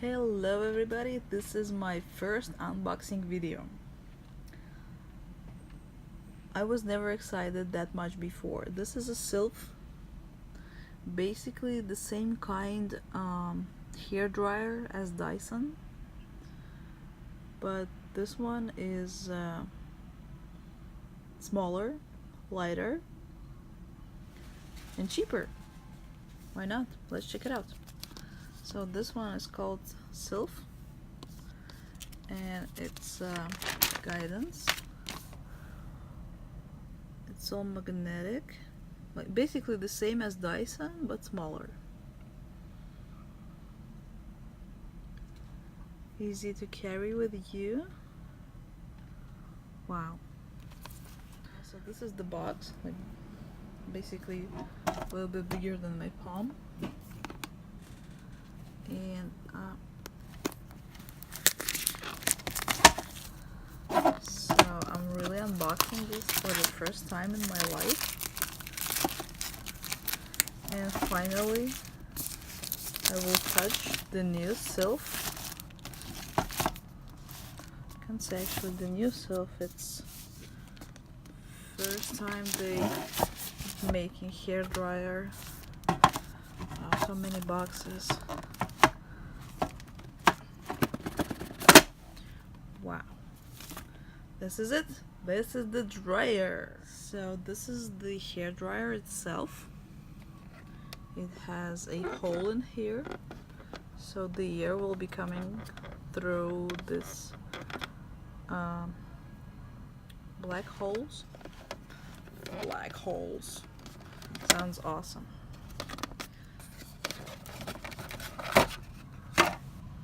Hello everybody, this is my first unboxing video. I was never excited that much before. This is a Sylph, basically the same kind hair dryer as Dyson, but this one is smaller, lighter, and cheaper. Why not? Let's check it out. So this one is called Sylph, and it's guidance. It's all magnetic, like basically the same as Dyson but smaller. Easy to carry with you. Wow. So this is the box, like basically a little bit bigger than my palm. And so I'm really unboxing this for the first time in my life, and finally I will touch the new Sylph. I can say actually the new Sylph, it's first time they making hair dryer. So many boxes. Wow, this is it. This is the dryer. So this is the hair dryer itself. It has a hole in here, so the air will be coming through this black holes. Black holes. Sounds awesome.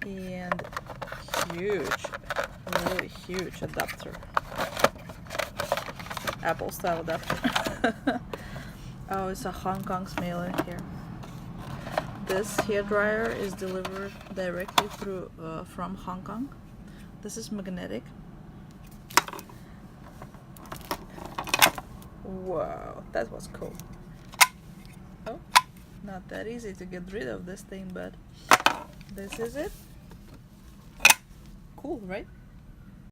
And huge, really huge adapter, Apple style adapter. Oh, it's a Hong Kong mail in here. This hair dryer is delivered directly through from Hong Kong. This is magnetic. Wow, that was cool. Oh, not that easy to get rid of this thing, but this is it. Cool, right?